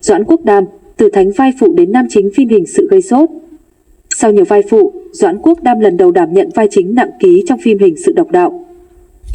Doãn Quốc Đam, từ thánh vai phụ đến nam chính phim hình sự gây sốt. Sau nhiều vai phụ, Doãn Quốc Đam lần đầu đảm nhận vai chính nặng ký trong phim hình sự độc đạo.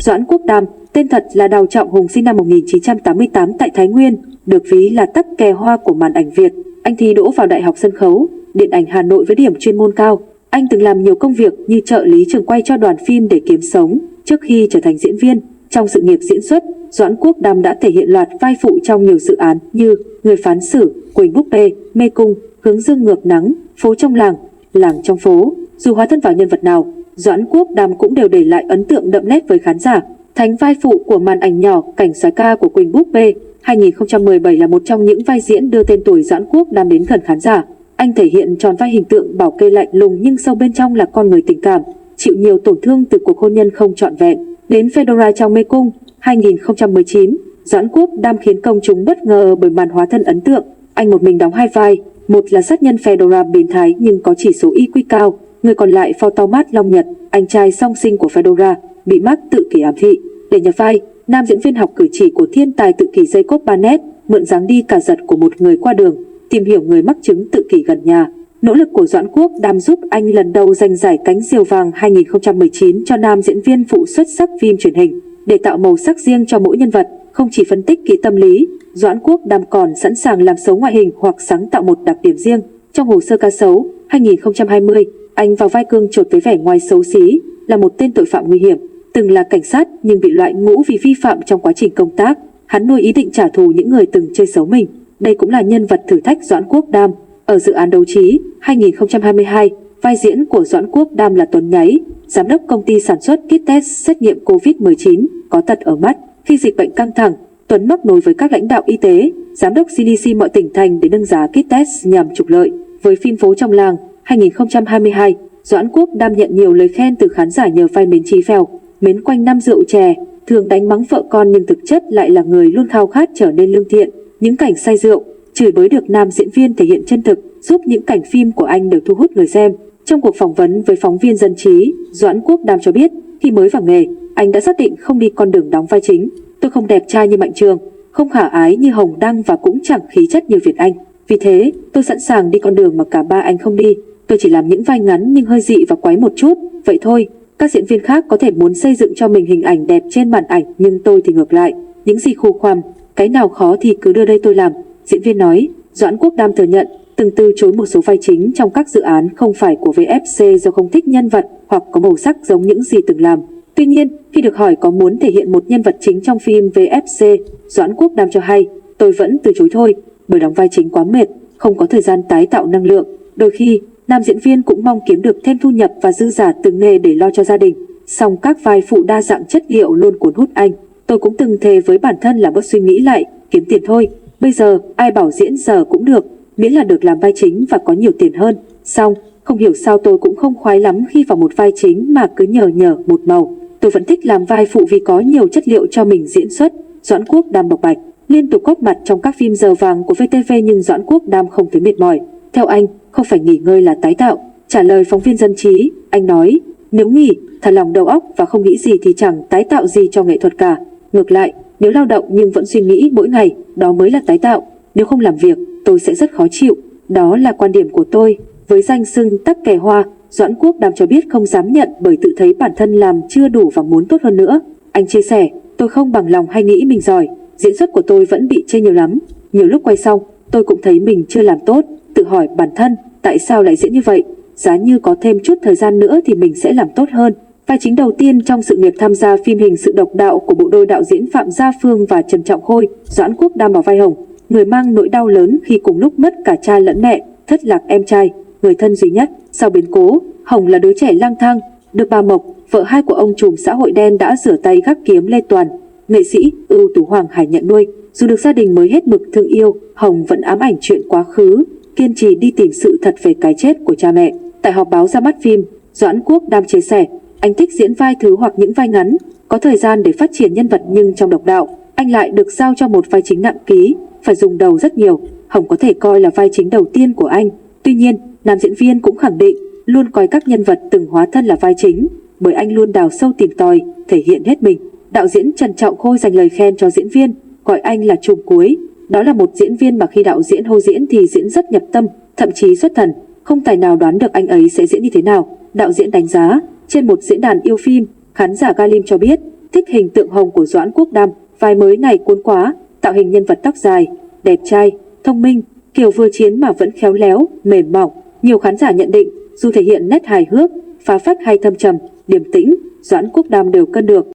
Doãn Quốc Đam, tên thật là Đào Trọng Hùng, sinh năm 1988 tại Thái Nguyên, được ví là tắc kè hoa của màn ảnh Việt. Anh thi đỗ vào Đại học Sân khấu, Điện ảnh Hà Nội với điểm chuyên môn cao. Anh từng làm nhiều công việc như trợ lý trường quay cho đoàn phim để kiếm sống trước khi trở thành diễn viên. Trong sự nghiệp diễn xuất, Doãn Quốc Đam đã thể hiện loạt vai phụ trong nhiều dự án như Người phán xử, Quỳnh búp bê, Mê cung, Hướng dương ngược nắng, Phố trong làng, Làng trong phố. Dù hóa thân vào nhân vật nào, Doãn Quốc Đam cũng đều để lại ấn tượng đậm nét với khán giả. Thánh vai phụ của màn ảnh nhỏ Cảnh soái ca của Quỳnh búp bê 2017 là một trong những vai diễn đưa tên tuổi Doãn Quốc Đam đến gần khán giả. Anh thể hiện tròn vai hình tượng bảo kê lạnh lùng nhưng sâu bên trong là con người tình cảm, chịu nhiều tổn thương từ cuộc hôn nhân không trọn vẹn. Đến Fedora trong Mê cung 2019, Doãn Quốc Đam khiến công chúng bất ngờ bởi màn hóa thân ấn tượng. Anh một mình đóng hai vai, một là sát nhân Fedora biến thái nhưng có chỉ số IQ cao, người còn lại Photomat Long Nhật, anh trai song sinh của Fedora, bị mắc tự kỷ ám thị. Để nhập vai, nam diễn viên học cử chỉ của thiên tài tự kỷ Jacob Barnett, mượn dáng đi cả giật của một người qua đường, tìm hiểu người mắc chứng tự kỷ gần nhà. Nỗ lực của Doãn Quốc Đam giúp anh lần đầu giành giải Cánh Diều Vàng 2019 cho nam diễn viên phụ xuất sắc phim truyền hình. Để tạo màu sắc riêng cho mỗi nhân vật, không chỉ phân tích kỹ tâm lý, Doãn Quốc Đam còn sẵn sàng làm xấu ngoại hình hoặc sáng tạo một đặc điểm riêng. Trong Hồ sơ cá sấu 2020, anh vào vai cương chột với vẻ ngoài xấu xí, là một tên tội phạm nguy hiểm, từng là cảnh sát nhưng bị loại ngũ vì vi phạm trong quá trình công tác. Hắn nuôi ý định trả thù những người từng chơi xấu mình. Đây cũng là nhân vật thử thách Doãn Quốc Đam. Ở dự án Đấu trí 2022, vai diễn của Doãn Quốc Đam là Tuấn Nháy, giám đốc công ty sản xuất kit test xét nghiệm COVID-19, có tật ở mắt. Khi dịch bệnh căng thẳng, Tuấn móc nối với các lãnh đạo y tế, giám đốc CDC mọi tỉnh thành để nâng giá kit test nhằm trục lợi. Với phim Phố trong làng 2022, Doãn Quốc Đam nhận nhiều lời khen từ khán giả nhờ vai mến trí phèo, mến quanh năm rượu chè, thường đánh mắng vợ con nhưng thực chất lại là người luôn khao khát trở nên lương thiện. Những cảnh say rượu, chửi bới được nam diễn viên thể hiện chân thực, giúp những cảnh phim của anh đều thu hút người xem. Trong cuộc phỏng vấn với phóng viên Dân trí, Doãn Quốc Đam cho biết, khi mới vào nghề, anh đã xác định không đi con đường đóng vai chính. Tôi không đẹp trai như Mạnh Trường, không khả ái như Hồng Đăng và cũng chẳng khí chất như Việt Anh. Vì thế, tôi sẵn sàng đi con đường mà cả ba anh không đi. Tôi chỉ làm những vai ngắn nhưng hơi dị và quái một chút, vậy thôi. Các diễn viên khác có thể muốn xây dựng cho mình hình ảnh đẹp trên màn ảnh, nhưng tôi thì ngược lại. Những gì khô khoằm, cái nào khó thì cứ đưa đây tôi làm, diễn viên nói. Doãn Quốc Đam thừa nhận từng từ chối một số vai chính trong các dự án không phải của VFC do không thích nhân vật hoặc có màu sắc giống những gì từng làm. Tuy nhiên, khi được hỏi có muốn thể hiện một nhân vật chính trong phim VFC, Doãn Quốc Đam cho hay, tôi vẫn từ chối thôi, bởi đóng vai chính quá mệt, không có thời gian tái tạo năng lượng. Đôi khi, nam diễn viên cũng mong kiếm được thêm thu nhập và dư giả từ nghề để lo cho gia đình. Song các vai phụ đa dạng chất liệu luôn cuốn hút anh. Tôi cũng từng thề với bản thân là bớt suy nghĩ lại, kiếm tiền thôi. Bây giờ, ai bảo diễn giờ cũng được, miễn là được làm vai chính và có nhiều tiền hơn. Song, không hiểu sao tôi cũng không khoái lắm khi vào một vai chính mà cứ nhờ một màu. Tôi vẫn thích làm vai phụ vì có nhiều chất liệu cho mình diễn xuất. Doãn Quốc Đam bộc bạch. Liên tục góp mặt trong các phim giờ vàng của VTV nhưng Doãn Quốc Đam không thấy mệt mỏi. Theo anh, không phải nghỉ ngơi là tái tạo. Trả lời phóng viên Dân trí, anh nói, nếu nghỉ, thả lỏng đầu óc và không nghĩ gì thì chẳng tái tạo gì cho nghệ thuật cả. Ngược lại, nếu lao động nhưng vẫn suy nghĩ mỗi ngày, đó mới là tái tạo. Nếu không làm việc, tôi sẽ rất khó chịu. Đó là quan điểm của tôi. Với danh xưng tắc kè hoa, Doãn Quốc Đam cho biết không dám nhận bởi tự thấy bản thân làm chưa đủ và muốn tốt hơn nữa. Anh chia sẻ, tôi không bằng lòng hay nghĩ mình giỏi, diễn xuất của tôi vẫn bị chê nhiều lắm. Nhiều lúc quay xong, tôi cũng thấy mình chưa làm tốt, tự hỏi bản thân, tại sao lại diễn như vậy? Giá như có thêm chút thời gian nữa thì mình sẽ làm tốt hơn. Vai chính đầu tiên trong sự nghiệp tham gia phim hình sự độc đạo của bộ đôi đạo diễn Phạm Gia Phương và Trần Trọng Khôi, Doãn Quốc Đam vào vai Hồng, người mang nỗi đau lớn khi cùng lúc mất cả cha lẫn mẹ, thất lạc em trai, người thân duy nhất. Sau biến cố, Hồng là đứa trẻ lang thang, được bà Mộc, vợ hai của ông trùm xã hội đen đã rửa tay gác kiếm Lê Toàn, nghệ sĩ ưu tú Hoàng Hải nhận nuôi. Dù được gia đình mới hết mực thương yêu, Hồng vẫn ám ảnh chuyện quá khứ, kiên trì đi tìm sự thật về cái chết của cha mẹ. Tại họp báo ra mắt phim, Doãn Quốc Đam chia sẻ, anh thích diễn vai thứ hoặc những vai ngắn, có thời gian để phát triển nhân vật nhưng trong độc đạo, anh lại được giao cho một vai chính nặng ký, phải dùng đầu rất nhiều. Hồng có thể coi là vai chính đầu tiên của anh. Tuy nhiên, nam diễn viên cũng khẳng định luôn coi các nhân vật từng hóa thân là vai chính, bởi anh luôn đào sâu tìm tòi, thể hiện hết mình. Đạo diễn Trần Trọng Khôi dành lời khen cho diễn viên, gọi anh là trùm cuối. Đó là một diễn viên mà khi đạo diễn hô diễn thì diễn rất nhập tâm, thậm chí xuất thần, không tài nào đoán được anh ấy sẽ diễn như thế nào. Đạo diễn đánh giá, trên một diễn đàn yêu phim, khán giả Galim cho biết, thích hình tượng hồng của Doãn Quốc Đam, vai mới này cuốn quá, tạo hình nhân vật tóc dài, đẹp trai, thông minh, kiểu vừa chiến mà vẫn khéo léo, mềm mỏng. Nhiều khán giả nhận định, dù thể hiện nét hài hước, phá phách hay thâm trầm, điềm tĩnh, Doãn Quốc Đam đều cân được.